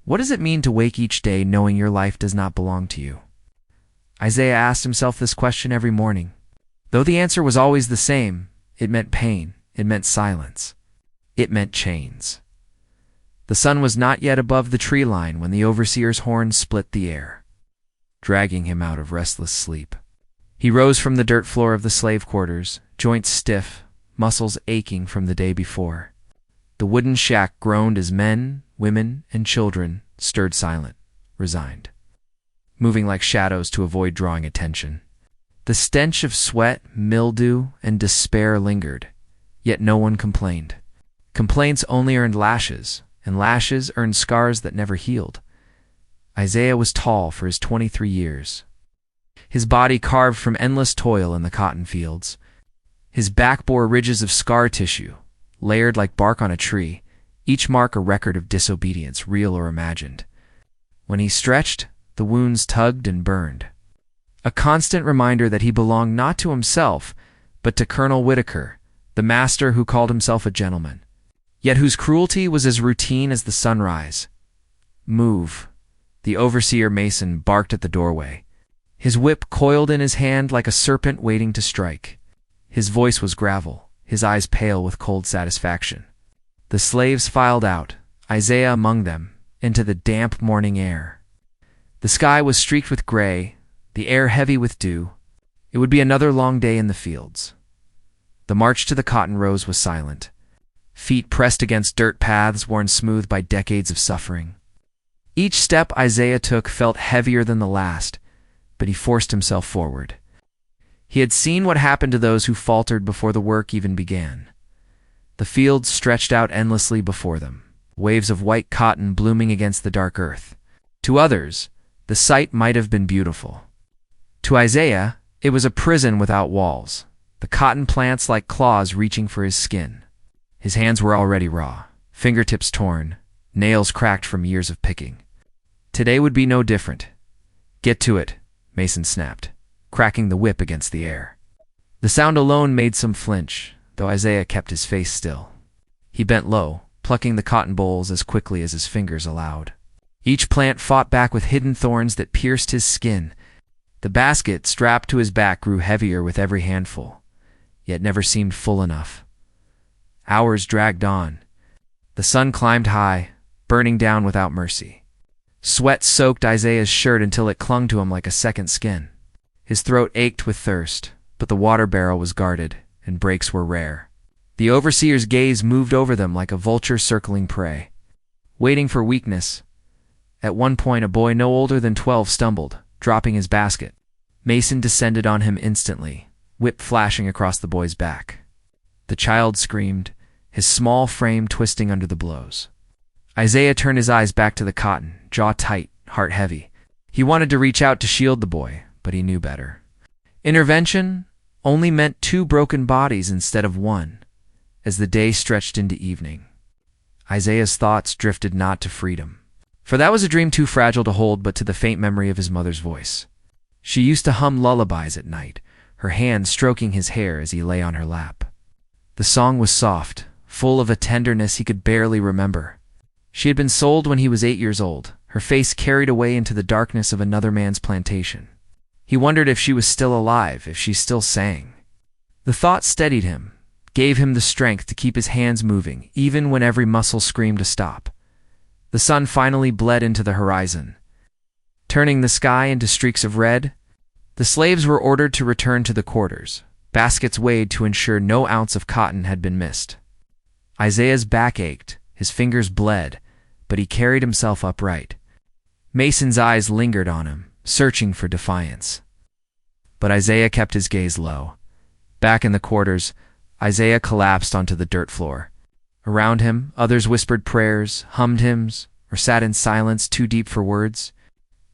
What does it mean to wake each day knowing your life does not belong to you? Isaiah asked himself this question every morning. Though the answer was always the same, it meant pain, it meant silence, it meant chains. The sun was not yet above the tree line when the overseer's horn split the air, dragging him out of restless sleep. He rose from the dirt floor of the slave quarters, joints stiff, muscles aching from the day before. The wooden shack groaned as men, women, and children stirred silent, resigned, moving like shadows to avoid drawing attention. The stench of sweat, mildew, and despair lingered, yet no one complained. Complaints only earned lashes, and lashes earned scars that never healed. Isaiah was tall for his 23 years. His body carved from endless toil in the cotton fields. His back bore ridges of scar tissue, layered like bark on a tree, each mark a record of disobedience, real or imagined. When he stretched, the wounds tugged and burned. A constant reminder that he belonged not to himself, but to Colonel Whitaker, the master who called himself a gentleman, yet whose cruelty was as routine as the sunrise. "Move." The overseer Mason barked at the doorway. His whip coiled in his hand like a serpent waiting to strike. His voice was gravel, his eyes pale with cold satisfaction. The slaves filed out, Isaiah among them, into the damp morning air. The sky was streaked with gray, the air heavy with dew. It would be another long day in the fields. The march to the cotton rows was silent. Feet pressed against dirt paths worn smooth by decades of suffering. Each step Isaiah took felt heavier than the last, but he forced himself forward. He had seen what happened to those who faltered before the work even began. The fields stretched out endlessly before them, waves of white cotton blooming against the dark earth. To others, the sight might have been beautiful. To Isaiah, it was a prison without walls, the cotton plants like claws reaching for his skin. His hands were already raw, fingertips torn, nails cracked from years of picking. Today would be no different. "Get to it," Mason snapped, cracking the whip against the air. The sound alone made some flinch, though Isaiah kept his face still. He bent low, plucking the cotton bolls as quickly as his fingers allowed. Each plant fought back with hidden thorns that pierced his skin. The basket strapped to his back grew heavier with every handful, yet never seemed full enough. Hours dragged on. The sun climbed high, burning down without mercy. Sweat soaked Isaiah's shirt until it clung to him like a second skin. His throat ached with thirst, but the water barrel was guarded, and breaks were rare. The overseer's gaze moved over them like a vulture circling prey, waiting for weakness. At one point, a boy no older than 12 stumbled, dropping his basket. Mason descended on him instantly, whip flashing across the boy's back. The child screamed, his small frame twisting under the blows. Isaiah turned his eyes back to the cotton, jaw tight, heart heavy. He wanted to reach out to shield the boy, but he knew better. Intervention only meant 2 broken bodies instead of 1, as the day stretched into evening. Isaiah's thoughts drifted not to freedom, for that was a dream too fragile to hold, but to the faint memory of his mother's voice. She used to hum lullabies at night, her hand stroking his hair as he lay on her lap. The song was soft, full of a tenderness he could barely remember. She had been sold when he was 8 years old, her face carried away into the darkness of another man's plantation. He wondered if she was still alive, if she still sang. The thought steadied him, gave him the strength to keep his hands moving, even when every muscle screamed to stop. The sun finally bled into the horizon, turning the sky into streaks of red. The slaves were ordered to return to the quarters, baskets weighed to ensure no ounce of cotton had been missed. Isaiah's back ached, his fingers bled, but he carried himself upright. Mason's eyes lingered on him, searching for defiance. But Isaiah kept his gaze low. Back in the quarters, Isaiah collapsed onto the dirt floor. Around him, others whispered prayers, hummed hymns, or sat in silence too deep for words.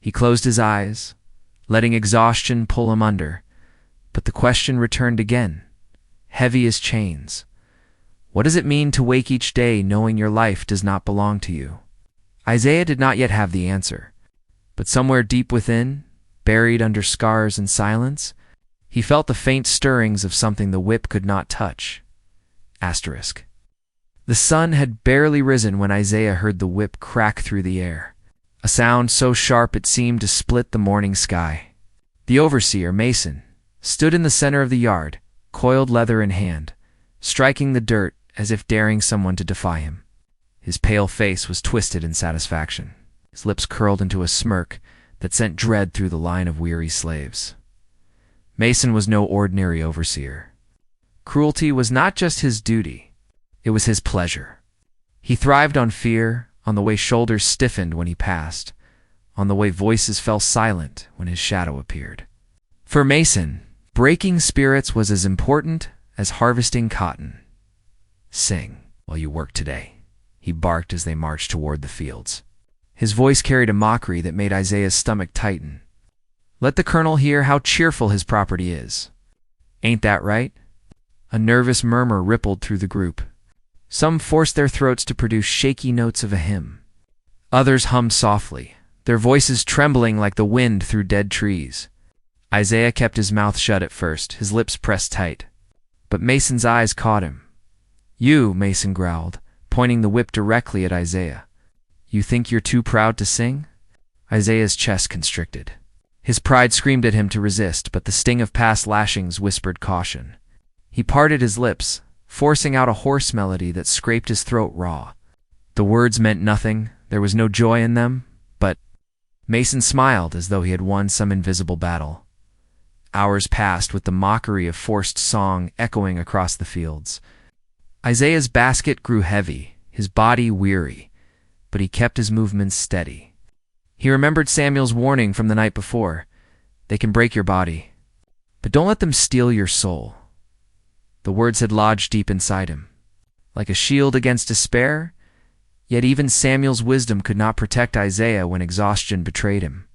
He closed his eyes, letting exhaustion pull him under. But the question returned again, heavy as chains. What does it mean to wake each day knowing your life does not belong to you? Isaiah did not yet have the answer, but somewhere deep within, buried under scars and silence, he felt the faint stirrings of something the whip could not touch. **. The sun had barely risen when Isaiah heard the whip crack through the air. a sound so sharp it seemed to split the morning sky. The overseer, Mason, stood in the center of the yard, coiled leather in hand, striking the dirt as if daring someone to defy him. His pale face was twisted in satisfaction. His lips curled into a smirk that sent dread through the line of weary slaves. Mason was no ordinary overseer. Cruelty was not just his duty, it was his pleasure. He thrived on fear, on the way shoulders stiffened when he passed, on the way voices fell silent when his shadow appeared. For Mason, breaking spirits was as important as harvesting cotton. "Sing while you work today," he barked as they marched toward the fields. His voice carried a mockery that made Isaiah's stomach tighten. "Let the colonel hear how cheerful his property is. Ain't that right?" A nervous murmur rippled through the group. Some forced their throats to produce shaky notes of a hymn. Others hummed softly, their voices trembling like the wind through dead trees. Isaiah kept his mouth shut at first, his lips pressed tight. But Mason's eyes caught him. "You," Mason growled, pointing the whip directly at Isaiah. "You think you're too proud to sing?" Isaiah's chest constricted. His pride screamed at him to resist, but the sting of past lashings whispered caution. He parted his lips, forcing out a hoarse melody that scraped his throat raw. The words meant nothing, there was no joy in them, but Mason smiled as though he had won some invisible battle. Hours passed with the mockery of forced song echoing across the fields. Isaiah's basket grew heavy, his body weary, but he kept his movements steady. He remembered Samuel's warning from the night before. They can break your body, but don't let them steal your soul. The words had lodged deep inside him, like a shield against despair, yet even Samuel's wisdom could not protect Isaiah when exhaustion betrayed him.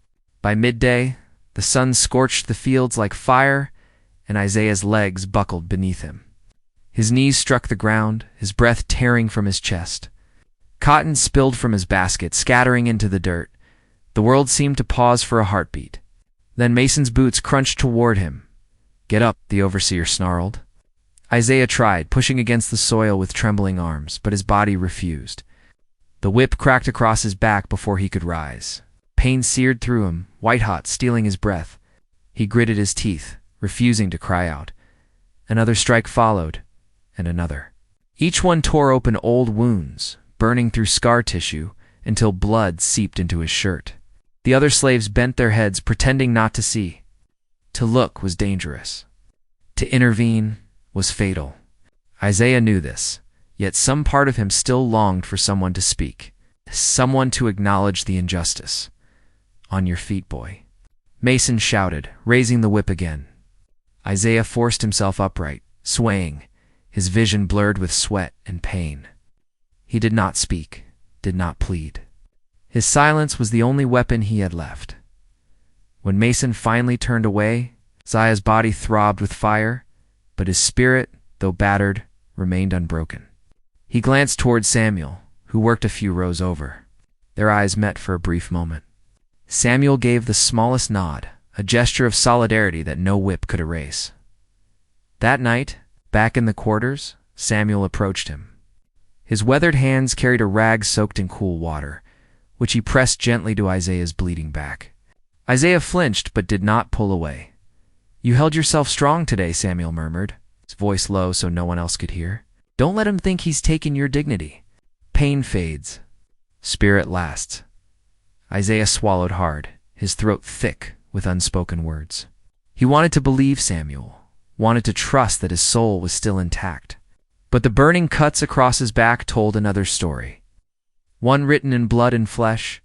By midday, the sun scorched the fields like fire, and Isaiah's legs buckled beneath him. His knees struck the ground, his breath tearing from his chest. Cotton spilled from his basket, scattering into the dirt. The world seemed to pause for a heartbeat. Then Mason's boots crunched toward him. "Get up," the overseer snarled. Isaiah tried, pushing against the soil with trembling arms, but his body refused. The whip cracked across his back before he could rise. Pain seared through him, white-hot, stealing his breath. He gritted his teeth, refusing to cry out. Another strike followed, and another. Each one tore open old wounds, burning through scar tissue until blood seeped into his shirt. The other slaves bent their heads, pretending not to see. To look was dangerous. To intervene was fatal. Isaiah knew this, yet some part of him still longed for someone to speak, someone to acknowledge the injustice. "On your feet, boy," Mason shouted, raising the whip again. Isaiah forced himself upright, swaying, his vision blurred with sweat and pain. He did not speak, did not plead. His silence was the only weapon he had left. When Mason finally turned away, Isaiah's body throbbed with fire, but his spirit, though battered, remained unbroken. He glanced toward Samuel, who worked a few rows over. Their eyes met for a brief moment. Samuel gave the smallest nod, a gesture of solidarity that no whip could erase. That night, back in the quarters, Samuel approached him. His weathered hands carried a rag soaked in cool water, which he pressed gently to Isaiah's bleeding back. Isaiah flinched but did not pull away. "You held yourself strong today," Samuel murmured, his voice low so no one else could hear. "Don't let him think he's taken your dignity. Pain fades. Spirit lasts." Isaiah swallowed hard, his throat thick with unspoken words. He wanted to believe Samuel, wanted to trust that his soul was still intact. But the burning cuts across his back told another story, one written in blood and flesh.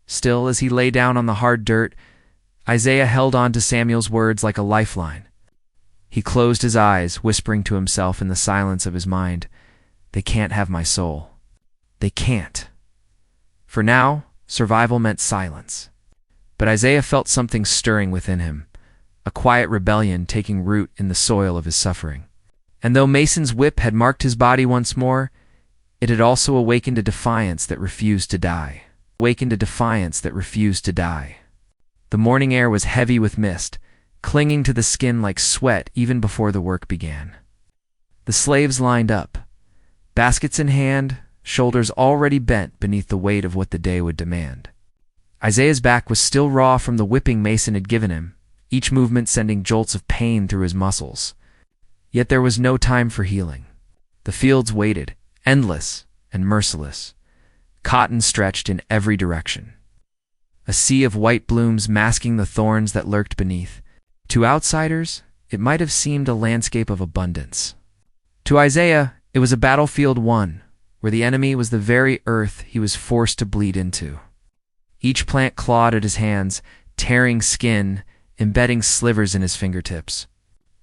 Still, as he lay down on the hard dirt, Isaiah held on to Samuel's words like a lifeline. He closed his eyes, whispering to himself in the silence of his mind, "They can't have my soul. They can't." For now, survival meant silence. But Isaiah felt something stirring within him, a quiet rebellion taking root in the soil of his suffering. And though Mason's whip had marked his body once more, it had also awakened a defiance that refused to die. The morning air was heavy with mist, clinging to the skin like sweat even before the work began. The slaves lined up, baskets in hand, shoulders already bent beneath the weight of what the day would demand. Isaiah's back was still raw from the whipping Mason had given him, each movement sending jolts of pain through his muscles. Yet there was no time for healing. The fields waited, endless and merciless. Cotton stretched in every direction. A sea of white blooms masking the thorns that lurked beneath. To outsiders, it might have seemed a landscape of abundance. To Isaiah, it was a battlefield won, where the enemy was the very earth he was forced to bleed into. Each plant clawed at his hands, tearing skin, embedding slivers in his fingertips.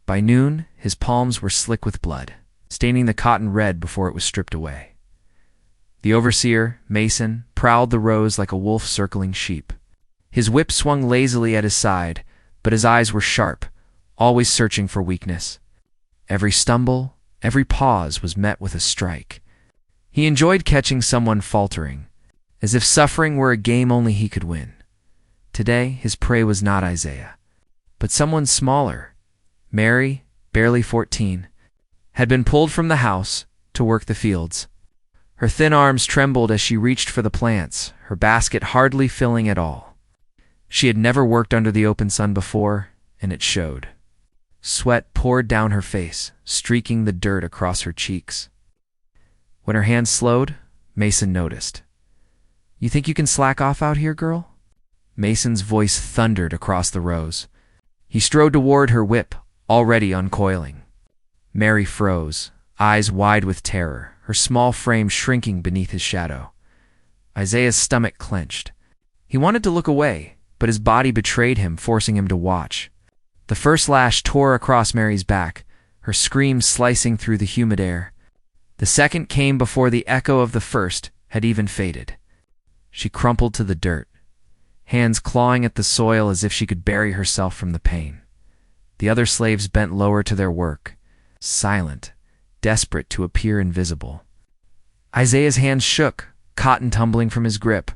By noon, his palms were slick with blood, staining the cotton red before it was stripped away. The overseer, Mason, prowled the rows like a wolf circling sheep. His whip swung lazily at his side, but his eyes were sharp, always searching for weakness. Every stumble, every pause was met with a strike. He enjoyed catching someone faltering, as if suffering were a game only he could win. Today, his prey was not Isaiah, but someone smaller. Mary, barely 14, had been pulled from the house to work the fields. Her thin arms trembled as she reached for the plants, her basket hardly filling at all. She had never worked under the open sun before, and it showed. Sweat poured down her face, streaking the dirt across her cheeks. When her hands slowed, Mason noticed. "You think you can slack off out here, girl?" Mason's voice thundered across the rows. He strode toward her whip, already uncoiling. Mary froze, eyes wide with terror, her small frame shrinking beneath his shadow. Isaiah's stomach clenched. He wanted to look away, but his body betrayed him, forcing him to watch. The first lash tore across Mary's back, her scream slicing through the humid air. The second came before the echo of the first had even faded. She crumpled to the dirt, hands clawing at the soil as if she could bury herself from the pain. The other slaves bent lower to their work, silent, desperate to appear invisible. Isaiah's hands shook, cotton tumbling from his grip.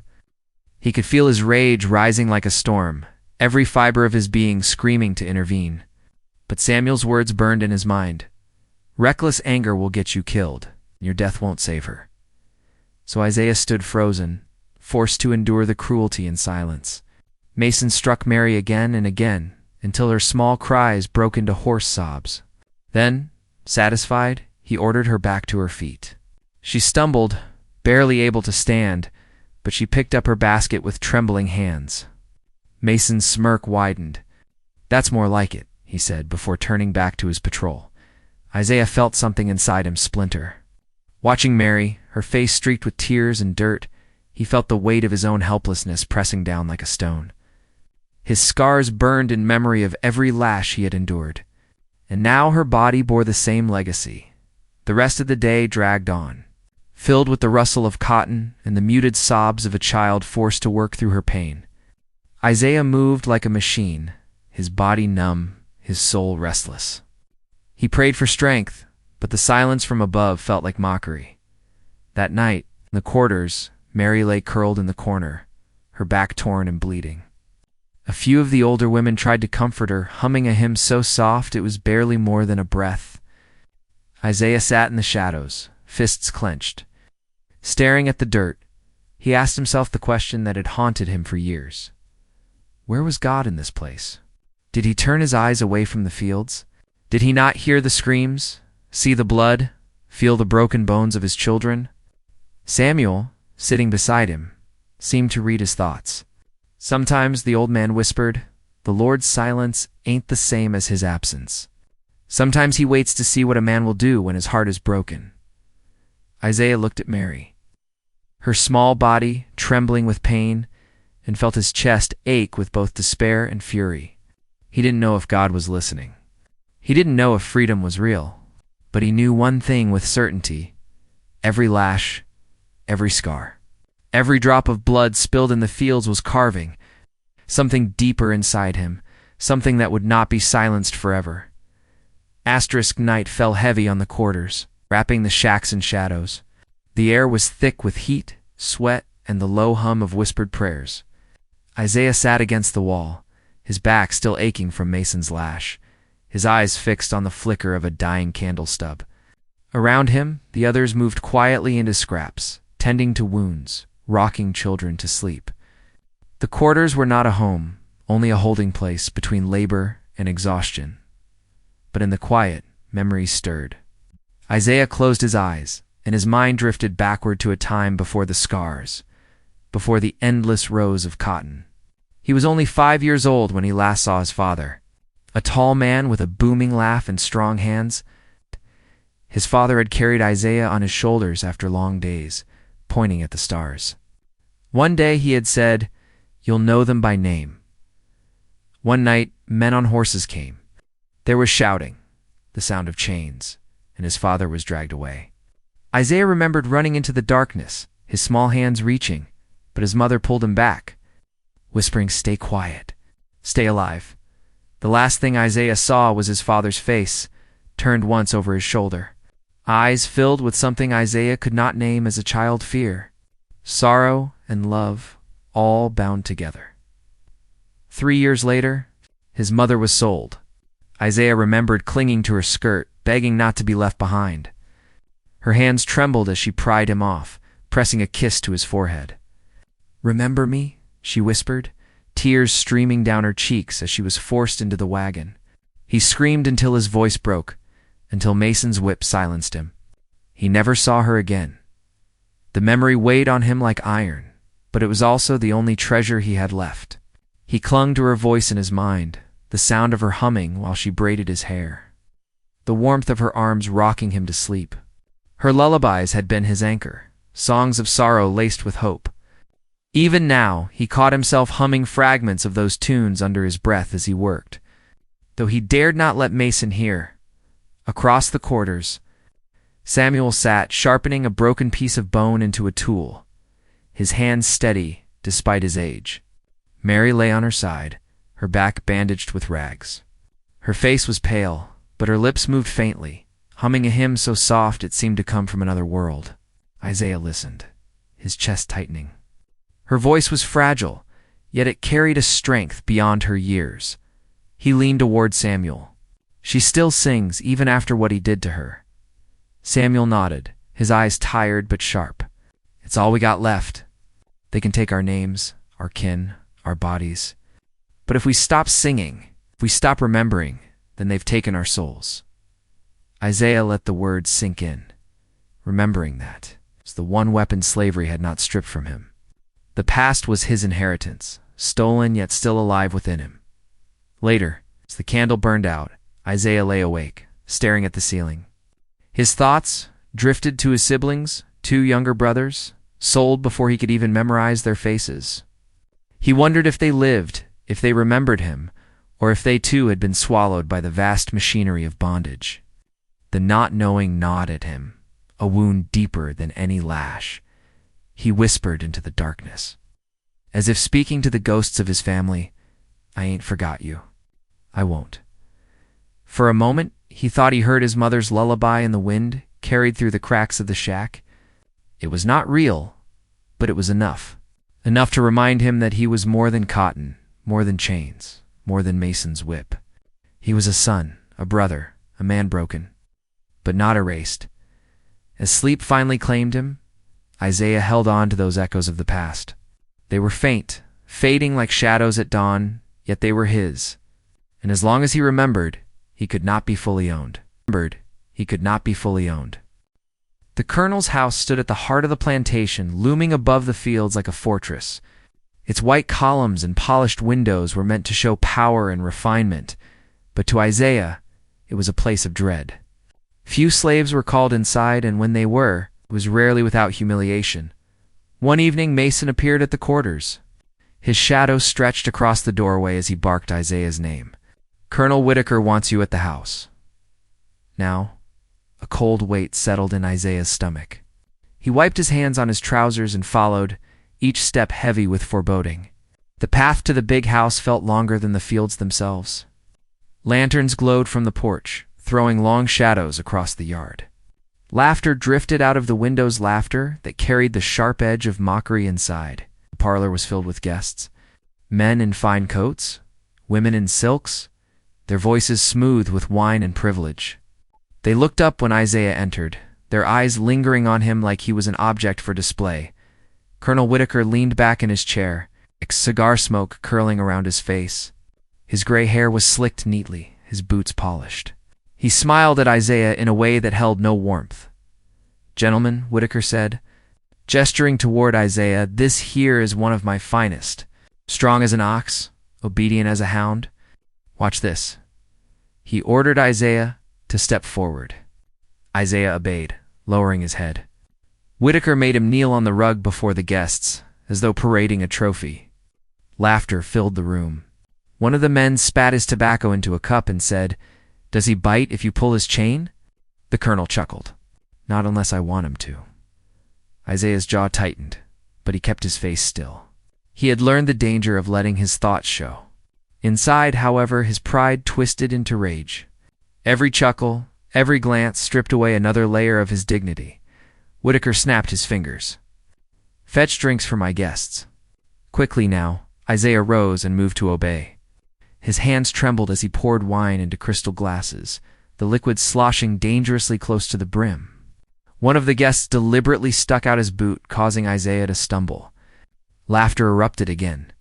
He could feel his rage rising like a storm, every fiber of his being screaming to intervene. But Samuel's words burned in his mind. Reckless anger will get you killed. Your death won't save her. So Isaiah stood frozen, forced to endure the cruelty in silence. Mason struck Mary again and again, until her small cries broke into hoarse sobs. Then, satisfied, he ordered her back to her feet. She stumbled, barely able to stand, but she picked up her basket with trembling hands. Mason's smirk widened. "That's more like it," he said before turning back to his patrol. Isaiah felt something inside him splinter. Watching Mary, her face streaked with tears and dirt, he felt the weight of his own helplessness pressing down like a stone. His scars burned in memory of every lash he had endured. And now her body bore the same legacy. The rest of the day dragged on, filled with the rustle of cotton and the muted sobs of a child forced to work through her pain. Isaiah moved like a machine, his body numb, his soul restless. He prayed for strength, but the silence from above felt like mockery. That night, in the quarters, Mary lay curled in the corner, her back torn and bleeding. A few of the older women tried to comfort her, humming a hymn so soft it was barely more than a breath. Isaiah sat in the shadows, fists clenched. Staring at the dirt, he asked himself the question that had haunted him for years. Where was God in this place? Did he turn his eyes away from the fields? Did he not hear the screams, see the blood, feel the broken bones of his children? Samuel, sitting beside him, seemed to read his thoughts. Sometimes, the old man whispered, the Lord's silence ain't the same as his absence. Sometimes he waits to see what a man will do when his heart is broken. Isaiah looked at Mary, her small body trembling with pain, and felt his chest ache with both despair and fury. He didn't know if God was listening. He didn't know if freedom was real, but he knew one thing with certainty. Every lash, every scar, every drop of blood spilled in the fields was carving, something deeper inside him, something that would not be silenced forever. Asterisk night fell heavy on the quarters, wrapping the shacks in shadows. The air was thick with heat, sweat, and the low hum of whispered prayers. Isaiah sat against the wall, his back still aching from Mason's lash, his eyes fixed on the flicker of a dying candle stub. Around him, the others moved quietly into scraps, tending to wounds, rocking children to sleep. The quarters were not a home, only a holding place between labor and exhaustion. But in the quiet, memories stirred. Isaiah closed his eyes, and his mind drifted backward to a time before the scars, before the endless rows of cotton. He was only 5 years old when he last saw his father, a tall man with a booming laugh and strong hands. His father had carried Isaiah on his shoulders after long days, pointing at the stars. One day he had said, "You'll know them by name." One night, men on horses came. There was shouting, the sound of chains, and his father was dragged away. Isaiah remembered running into the darkness, his small hands reaching, but his mother pulled him back, whispering, "Stay quiet, stay alive." The last thing Isaiah saw was his father's face, turned once over his shoulder. Eyes filled with something Isaiah could not name as a child: fear, sorrow, and love, all bound together. 3 years later, his mother was sold. Isaiah remembered clinging to her skirt, begging not to be left behind. Her hands trembled as she pried him off, pressing a kiss to his forehead. "Remember me?" she whispered, tears streaming down her cheeks as she was forced into the wagon. He screamed until his voice broke, until Mason's whip silenced him. He never saw her again. The memory weighed on him like iron, but it was also the only treasure he had left. He clung to her voice in his mind, the sound of her humming while she braided his hair, the warmth of her arms rocking him to sleep. Her lullabies had been his anchor, songs of sorrow laced with hope. Even now, he caught himself humming fragments of those tunes under his breath as he worked. Though he dared not let Mason hear, across the quarters, Samuel sat sharpening a broken piece of bone into a tool, his hands steady despite his age. Mary lay on her side, her back bandaged with rags. Her face was pale, but her lips moved faintly, humming a hymn so soft it seemed to come from another world. Isaiah listened, his chest tightening. Her voice was fragile, yet it carried a strength beyond her years. He leaned toward Samuel. "She still sings, even after what he did to her." Samuel nodded, his eyes tired but sharp. "It's all we got left. They can take our names, our kin, our bodies. But if we stop singing, if we stop remembering, then they've taken our souls." Isaiah let the words sink in. Remembering that was the one weapon slavery had not stripped from him. The past was his inheritance, stolen yet still alive within him. Later, as the candle burned out, Isaiah lay awake, staring at the ceiling. His thoughts drifted to his siblings, 2 younger brothers, sold before he could even memorize their faces. He wondered if they lived, if they remembered him, or if they too had been swallowed by the vast machinery of bondage. The not knowing gnawed at him, a wound deeper than any lash. He whispered into the darkness, as if speaking to the ghosts of his family, "I ain't forgot you. I won't." For a moment, he thought he heard his mother's lullaby in the wind, carried through the cracks of the shack. It was not real, but it was enough. Enough to remind him that he was more than cotton, more than chains, more than Mason's whip. He was a son, a brother, a man broken, but not erased. As sleep finally claimed him, Isaiah held on to those echoes of the past. They were faint, fading like shadows at dawn, yet they were his. And as long as he remembered, he could not be fully owned. The colonel's house stood at the heart of the plantation, looming above the fields like a fortress. Its white columns and polished windows were meant to show power and refinement, but to Isaiah, it was a place of dread. Few slaves were called inside, and when they were, it was rarely without humiliation. One evening, Mason appeared at the quarters. His shadow stretched across the doorway as he barked Isaiah's name. "Colonel Whitaker wants you at the house." Now, a cold weight settled in Isaiah's stomach. He wiped his hands on his trousers and followed, each step heavy with foreboding. The path to the big house felt longer than the fields themselves. Lanterns glowed from the porch, throwing long shadows across the yard. Laughter drifted out of the windows, laughter that carried the sharp edge of mockery inside. The parlor was filled with guests. Men in fine coats, women in silks, their voices smooth with wine and privilege. They looked up when Isaiah entered, their eyes lingering on him like he was an object for display. Colonel Whitaker leaned back in his chair, cigar smoke curling around his face. His gray hair was slicked neatly, his boots polished. He smiled at Isaiah in a way that held no warmth. "Gentlemen," Whitaker said, gesturing toward Isaiah, "this here is one of my finest. Strong as an ox, obedient as a hound. Watch this." He ordered Isaiah to step forward. Isaiah obeyed, lowering his head. Whitaker made him kneel on the rug before the guests, as though parading a trophy. Laughter filled the room. One of the men spat his tobacco into a cup and said, "Does he bite if you pull his chain?" The colonel chuckled. "Not unless I want him to." Isaiah's jaw tightened, but he kept his face still. He had learned the danger of letting his thoughts show. Inside, however, his pride twisted into rage. Every chuckle, every glance stripped away another layer of his dignity. Whitaker snapped his fingers. "Fetch drinks for my guests." Quickly now, Isaiah rose and moved to obey. His hands trembled as he poured wine into crystal glasses, the liquid sloshing dangerously close to the brim. One of the guests deliberately stuck out his boot, causing Isaiah to stumble. Laughter erupted again.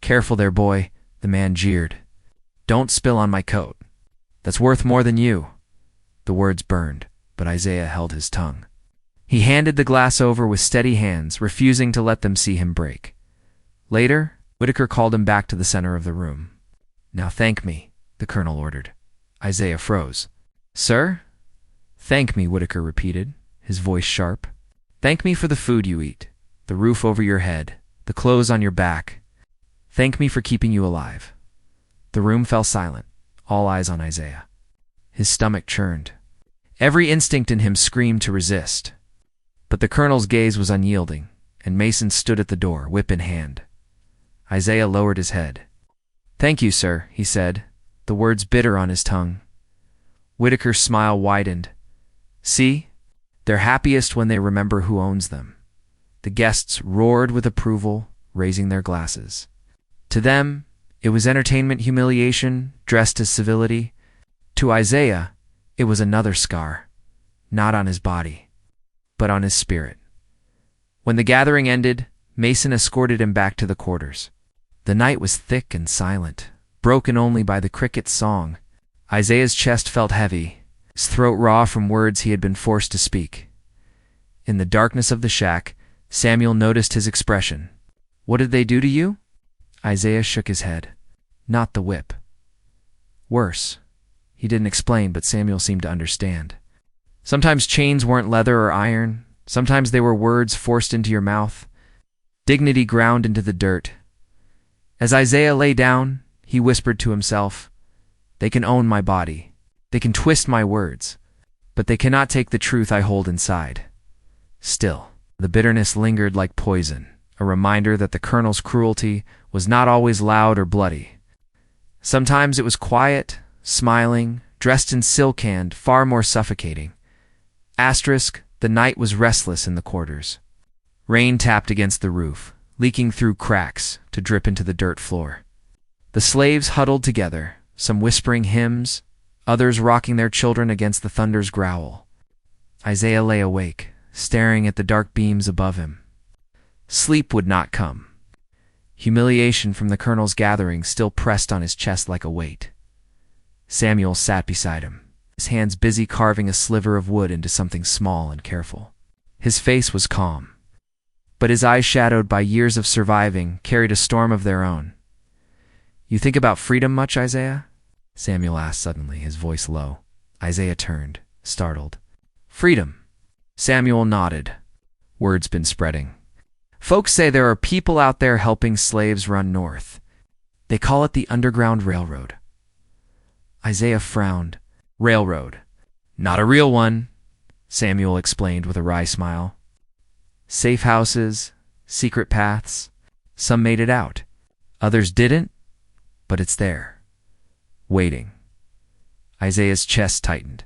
"Careful there, boy," the man jeered. "Don't spill on my coat. That's worth more than you." The words burned, but Isaiah held his tongue. He handed the glass over with steady hands, refusing to let them see him break. Later, Whitaker called him back to the center of the room. "Now thank me," the colonel ordered. Isaiah froze. "Sir?" "Thank me," Whitaker repeated, his voice sharp. "Thank me for the food you eat, the roof over your head, the clothes on your back. Thank me for keeping you alive." The room fell silent, all eyes on Isaiah. His stomach churned. Every instinct in him screamed to resist. But the colonel's gaze was unyielding, and Mason stood at the door, whip in hand. Isaiah lowered his head. "Thank you, sir," he said, the words bitter on his tongue. Whitaker's smile widened. "See? They're happiest when they remember who owns them." The guests roared with approval, raising their glasses. To them, it was entertainment humiliation dressed as civility. To Isaiah, it was another scar, not on his body, but on his spirit. When the gathering ended, Mason escorted him back to the quarters. The night was thick and silent, broken only by the cricket's song. Isaiah's chest felt heavy, his throat raw from words he had been forced to speak. In the darkness of the shack, Samuel noticed his expression. "What did they do to you?" Isaiah shook his head. "Not the whip." "Worse." He didn't explain, but Samuel seemed to understand. "Sometimes chains weren't leather or iron. Sometimes they were words forced into your mouth. Dignity ground into the dirt." As Isaiah lay down, he whispered to himself, "They can own my body. They can twist my words. But they cannot take the truth I hold inside." Still, the bitterness lingered like poison, a reminder that the colonel's cruelty was not always loud or bloody. Sometimes it was quiet, smiling, dressed in silk and far more suffocating. The night was restless in the quarters. Rain tapped against the roof, leaking through cracks to drip into the dirt floor. The slaves huddled together, some whispering hymns, others rocking their children against the thunder's growl. Isaiah lay awake, staring at the dark beams above him. Sleep would not come. Humiliation from the colonel's gathering still pressed on his chest like a weight. Samuel sat beside him, his hands busy carving a sliver of wood into something small and careful. His face was calm, but his eyes, shadowed by years of surviving, carried a storm of their own. "You think about freedom much, Isaiah?" Samuel asked suddenly, his voice low. Isaiah turned, startled. "Freedom?" Samuel nodded. Word's been spreading. "Folks say there are people out there helping slaves run north. They call it the Underground Railroad." Isaiah frowned. "Railroad. Not a real one," Samuel explained with a wry smile. "Safe houses, secret paths. Some made it out. Others didn't, but it's there. Waiting." Isaiah's chest tightened.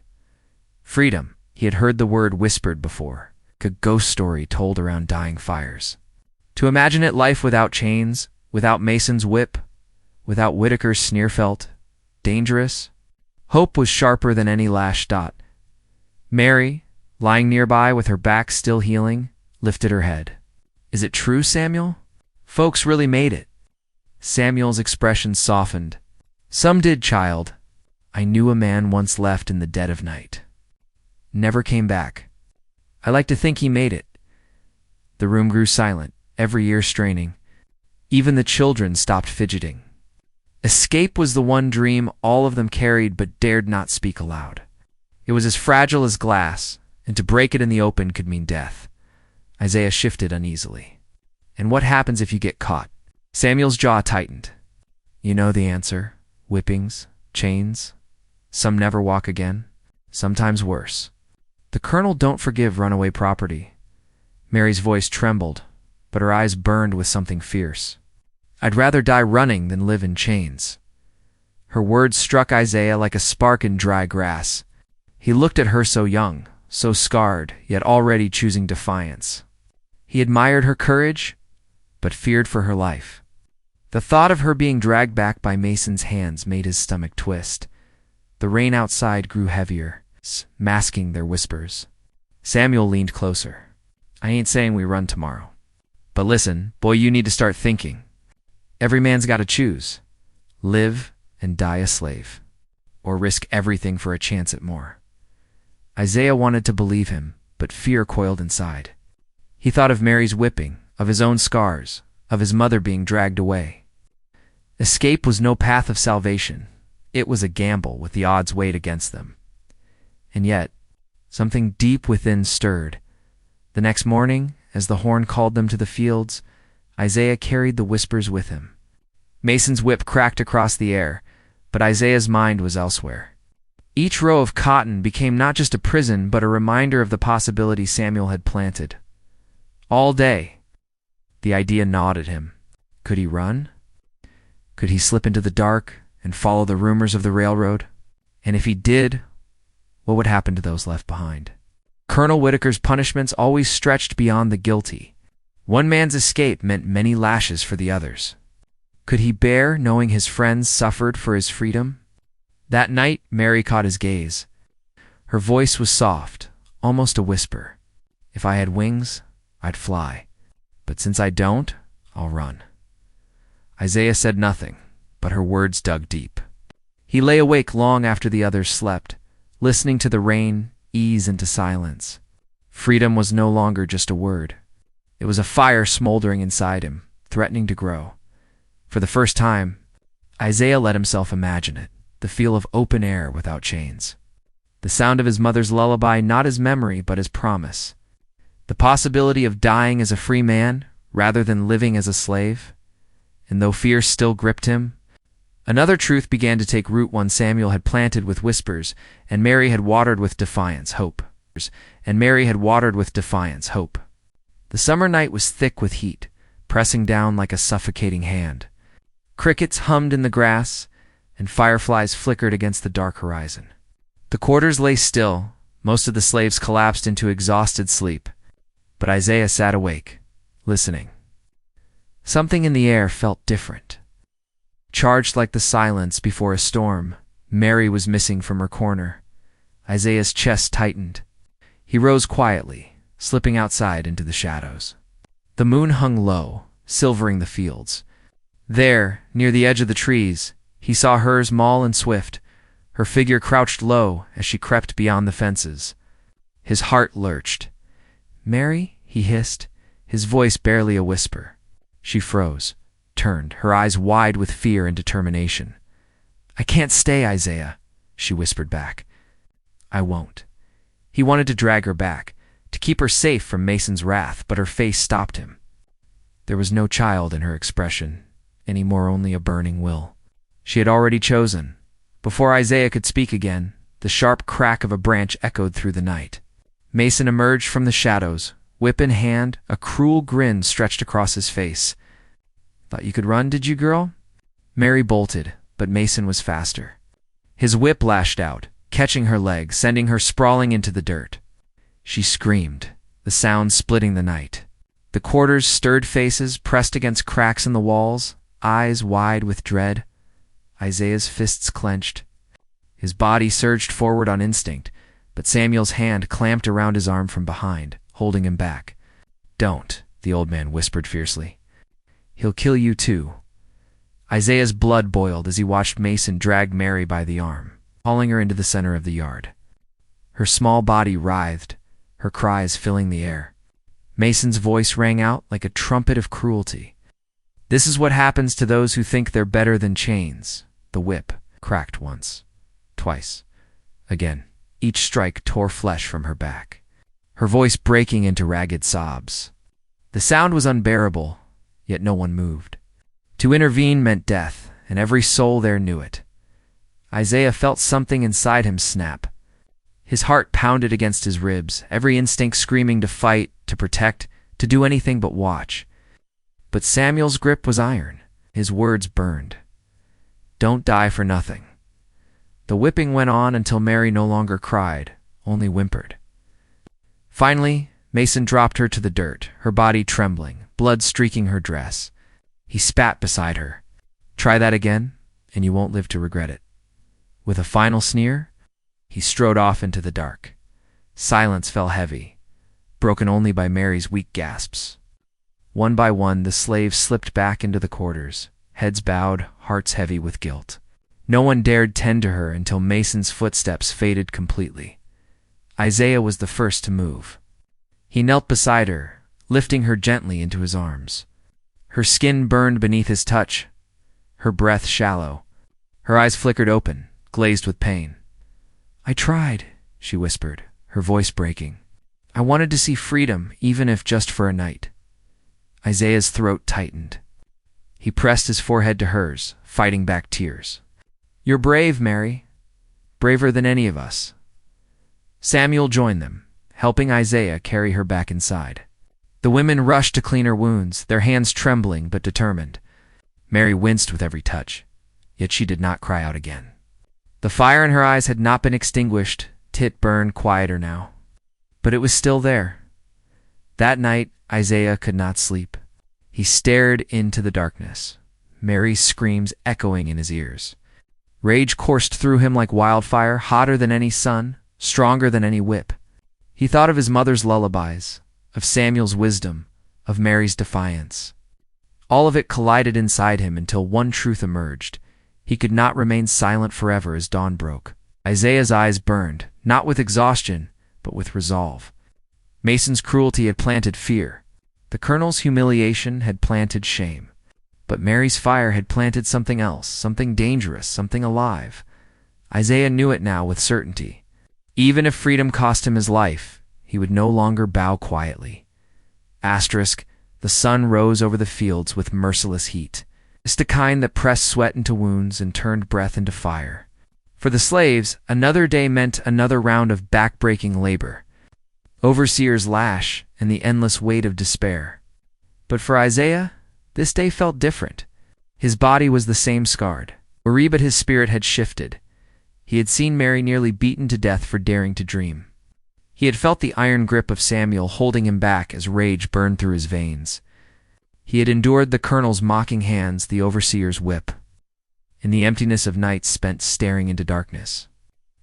Freedom. He had heard the word whispered before, like a ghost story told around dying fires. To imagine it life without chains, without Mason's whip, without Whitaker's sneer felt dangerous. Hope was sharper than any lash dot. Mary, lying nearby with her back still healing, lifted her head. "Is it true, Samuel?" Folks really made it. Samuel's expression softened. Some did, child. I knew a man once left in the dead of night. Never came back. I like to think he made it. The room grew silent, every ear straining. Even the children stopped fidgeting. Escape was the one dream all of them carried but dared not speak aloud. It was as fragile as glass, and to break it in the open could mean death. Isaiah shifted uneasily. And what happens if you get caught? Samuel's jaw tightened. You know the answer. Whippings, chains. Some never walk again. Sometimes worse. The colonel don't forgive runaway property. Mary's voice trembled, but her eyes burned with something fierce. I'd rather die running than live in chains. Her words struck Isaiah like a spark in dry grass. He looked at her so young, so scarred, yet already choosing defiance. He admired her courage, but feared for her life. The thought of her being dragged back by Mason's hands made his stomach twist. The rain outside grew heavier, masking their whispers. Samuel leaned closer. I ain't saying we run tomorrow. But listen, boy, you need to start thinking. Every man's got to choose. Live and die a slave, or risk everything for a chance at more. Isaiah wanted to believe him, but fear coiled inside. He thought of Mary's whipping, of his own scars, of his mother being dragged away. Escape was no path of salvation. It was a gamble with the odds weighed against them. And yet, something deep within stirred. The next morning, as the horn called them to the fields, Isaiah carried the whispers with him. Mason's whip cracked across the air, but Isaiah's mind was elsewhere. Each row of cotton became not just a prison, but a reminder of the possibility Samuel had planted. All day, the idea gnawed at him. Could he run? Could he slip into the dark and follow the rumors of the railroad? And if he did, what would happen to those left behind? Colonel Whitaker's punishments always stretched beyond the guilty. One man's escape meant many lashes for the others. Could he bear knowing his friends suffered for his freedom? That night, Mary caught his gaze. Her voice was soft, almost a whisper. If I had wings, I'd fly. But since I don't, I'll run. Isaiah said nothing, but her words dug deep. He lay awake long after the others slept, listening to the rain ease into silence. Freedom was no longer just a word. It was a fire smoldering inside him, threatening to grow. For the first time, Isaiah let himself imagine it, the feel of open air without chains. The sound of his mother's lullaby, not as memory, but as promise. The possibility of dying as a free man, rather than living as a slave. And though fear still gripped him, another truth began to take root, one Samuel had planted with whispers, and Mary had watered with defiance, hope. And Mary had watered with defiance, hope. The summer night was thick with heat, pressing down like a suffocating hand. Crickets hummed in the grass, and fireflies flickered against the dark horizon. The quarters lay still, most of the slaves collapsed into exhausted sleep, but Isaiah sat awake, listening. Something in the air felt different. Charged like the silence before a storm, Mary was missing from her corner. Isaiah's chest tightened. He rose quietly, slipping outside into the shadows. The moon hung low, silvering the fields. There, near the edge of the trees, he saw her small and swift, her figure crouched low as she crept beyond the fences. His heart lurched. "Mary?" he hissed, his voice barely a whisper. She froze, turned, her eyes wide with fear and determination. "I can't stay, Isaiah," she whispered back. "I won't." He wanted to drag her back, to keep her safe from Mason's wrath, but her face stopped him. There was no child in her expression, any more only a burning will. She had already chosen. Before Isaiah could speak again, the sharp crack of a branch echoed through the night. Mason emerged from the shadows, whip in hand, a cruel grin stretched across his face. "Thought you could run, did you, girl?" Mary bolted, but Mason was faster. His whip lashed out, catching her leg, sending her sprawling into the dirt. She screamed, the sound splitting the night. The quarters stirred faces pressed against cracks in the walls, eyes wide with dread. Isaiah's fists clenched. His body surged forward on instinct, but Samuel's hand clamped around his arm from behind, holding him back. "Don't," the old man whispered fiercely. He'll kill you too. Isaiah's blood boiled as he watched Mason drag Mary by the arm, hauling her into the center of the yard. Her small body writhed, her cries filling the air. Mason's voice rang out like a trumpet of cruelty. This is what happens to those who think they're better than chains. The whip cracked once, twice, again. Each strike tore flesh from her back, her voice breaking into ragged sobs. The sound was unbearable, yet no one moved. To intervene meant death, and every soul there knew it. Isaiah felt something inside him snap. His heart pounded against his ribs, every instinct screaming to fight, to protect, to do anything but watch. But Samuel's grip was iron. His words burned. Don't die for nothing. The whipping went on until Mary no longer cried, only whimpered. Finally, Mason dropped her to the dirt, her body trembling, blood streaking her dress. He spat beside her. Try that again, and you won't live to regret it. With a final sneer, he strode off into the dark. Silence fell heavy, broken only by Mary's weak gasps. One by one, the slaves slipped back into the quarters, heads bowed, hearts heavy with guilt. No one dared tend to her until Mason's footsteps faded completely. Isaiah was the first to move. He knelt beside her, lifting her gently into his arms. Her skin burned beneath his touch, her breath shallow. Her eyes flickered open, glazed with pain. I tried, she whispered, her voice breaking. I wanted to see freedom, even if just for a night. Isaiah's throat tightened. He pressed his forehead to hers, fighting back tears. You're brave, Mary. Braver than any of us. Samuel joined them, helping Isaiah carry her back inside. The women rushed to clean her wounds, their hands trembling but determined. Mary winced with every touch, yet she did not cry out again. The fire in her eyes had not been extinguished, tit burned quieter now. But it was still there. That night, Isaiah could not sleep. He stared into the darkness, Mary's screams echoing in his ears. Rage coursed through him like wildfire, hotter than any sun, stronger than any whip. He thought of his mother's lullabies, of Samuel's wisdom, of Mary's defiance. All of it collided inside him until one truth emerged. He could not remain silent forever as dawn broke. Isaiah's eyes burned, not with exhaustion, but with resolve. Mason's cruelty had planted fear. The colonel's humiliation had planted shame. But Mary's fire had planted something else, something dangerous, something alive. Isaiah knew it now with certainty. Even if freedom cost him his life, he would no longer bow quietly. Asterisk, the sun rose over the fields with merciless heat. Just the kind that pressed sweat into wounds and turned breath into fire. For the slaves, another day meant another round of back-breaking labor. Overseer's lash and the endless weight of despair. But for Isaiah, this day felt different. His body was the same scarred, but his spirit had shifted. He had seen Mary nearly beaten to death for daring to dream. He had felt the iron grip of Samuel holding him back as rage burned through his veins. He had endured the colonel's mocking hands, the overseer's whip, in the emptiness of nights spent staring into darkness.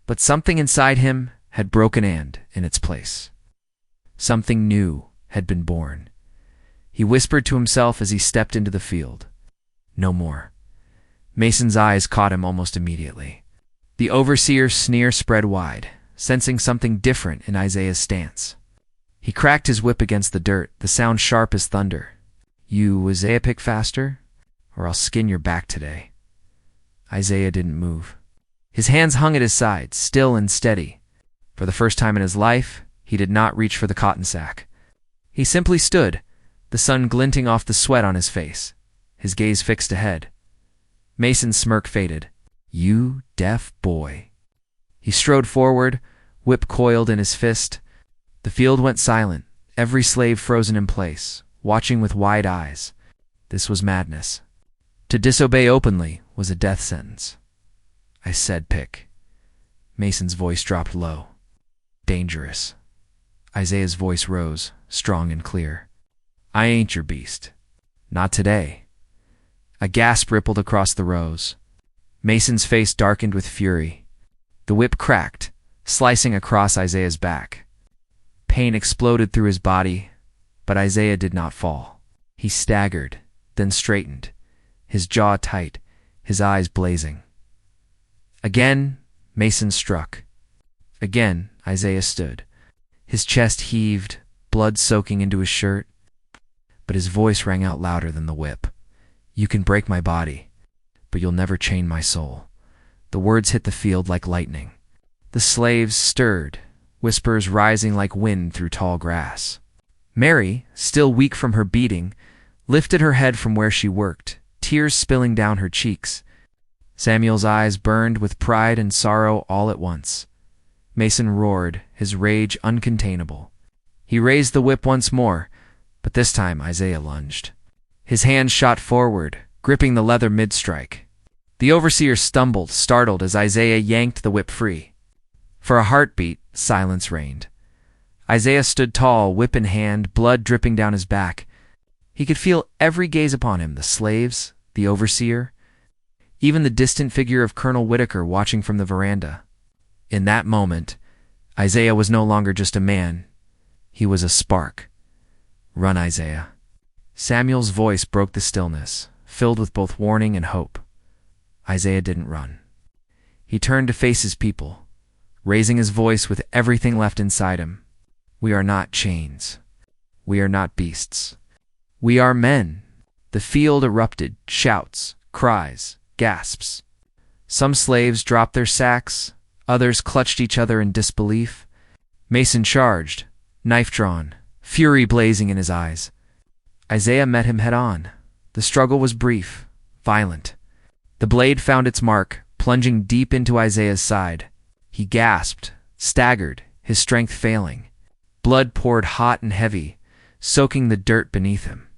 But something inside him had broken and in its place. Something new had been born. He whispered to himself as he stepped into the field. No more. Mason's eyes caught him almost immediately. The overseer's sneer spread wide, sensing something different in Isaiah's stance. He cracked his whip against the dirt, the sound sharp as thunder. You, Isaiah, pick faster, or I'll skin your back today. Isaiah didn't move. His hands hung at his sides, still and steady. For the first time in his life, he did not reach for the cotton sack. He simply stood, the sun glinting off the sweat on his face, his gaze fixed ahead. Mason's smirk faded. You deaf boy. He strode forward, whip coiled in his fist. The field went silent, every slave frozen in place, watching with wide eyes. This was madness. To disobey openly was a death sentence. I said pick. Mason's voice dropped low. Dangerous. Isaiah's voice rose, strong and clear. I ain't your beast. Not today. A gasp rippled across the rows. Mason's face darkened with fury. The whip cracked, slicing across Isaiah's back. Pain exploded through his body, but Isaiah did not fall. He staggered, then straightened, his jaw tight, his eyes blazing. Again, Mason struck. Again, Isaiah stood. His chest heaved, blood soaking into his shirt, but his voice rang out louder than the whip. "You can break my body, but you'll never chain my soul." The words hit the field like lightning. The slaves stirred, whispers rising like wind through tall grass. Mary, still weak from her beating, lifted her head from where she worked, tears spilling down her cheeks. Samuel's eyes burned with pride and sorrow all at once. Mason roared, his rage uncontainable. He raised the whip once more, but this time Isaiah lunged. His hand shot forward, gripping the leather mid-strike. The overseer stumbled, startled, as Isaiah yanked the whip free. For a heartbeat, silence reigned. Isaiah stood tall, whip in hand, blood dripping down his back. He could feel every gaze upon him, the slaves, the overseer, even the distant figure of Colonel Whitaker watching from the veranda. In that moment, Isaiah was no longer just a man. He was a spark. "Run, Isaiah." Samuel's voice broke the stillness, filled with both warning and hope. Isaiah didn't run. He turned to face his people, raising his voice with everything left inside him. "We are not chains. We are not beasts. We are men." The field erupted, shouts, cries, gasps. Some slaves dropped their sacks, others clutched each other in disbelief. Mason charged, knife drawn, fury blazing in his eyes. Isaiah met him head-on. The struggle was brief, violent. The blade found its mark, plunging deep into Isaiah's side. He gasped, staggered, his strength failing. Blood poured hot and heavy, soaking the dirt beneath him.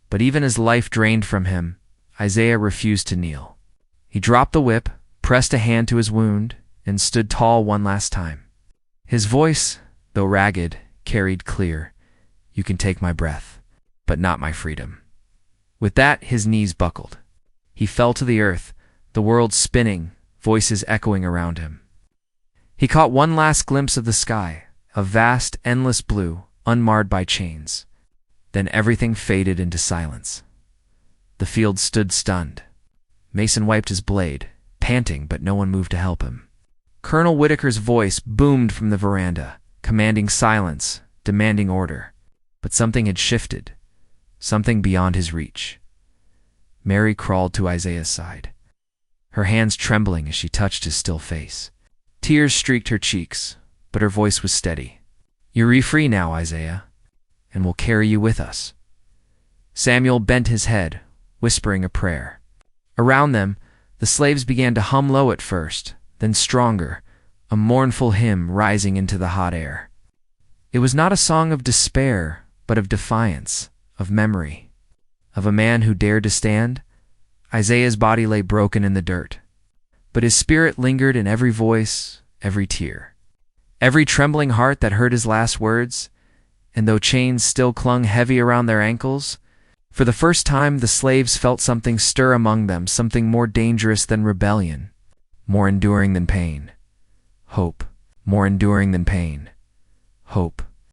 But even as life drained from him, Isaiah refused to kneel. He dropped the whip, pressed a hand to his wound, and stood tall one last time. His voice, though ragged, carried clear. "You can take my breath, but not my freedom." With that, his knees buckled. He fell to the earth, the world spinning, voices echoing around him. He caught one last glimpse of the sky, a vast, endless blue, unmarred by chains. Then everything faded into silence. The field stood stunned. Mason wiped his blade, panting, but no one moved to help him. Colonel Whitaker's voice boomed from the veranda, commanding silence, demanding order. But something had shifted, something beyond his reach. Mary crawled to Isaiah's side, her hands trembling as she touched his still face. Tears streaked her cheeks, but her voice was steady. "You're free now, Isaiah, and we'll carry you with us." Samuel bent his head, whispering a prayer. Around them, the slaves began to hum low at first, then stronger, a mournful hymn rising into the hot air. It was not a song of despair, but of defiance, of memory, of a man who dared to stand. Isaiah's body lay broken in the dirt, but his spirit lingered in every voice, every tear, every trembling heart that heard his last words. And though chains still clung heavy around their ankles, for the first time the slaves felt something stir among them, something more dangerous than rebellion, more enduring than pain. Hope. More enduring than pain. Hope.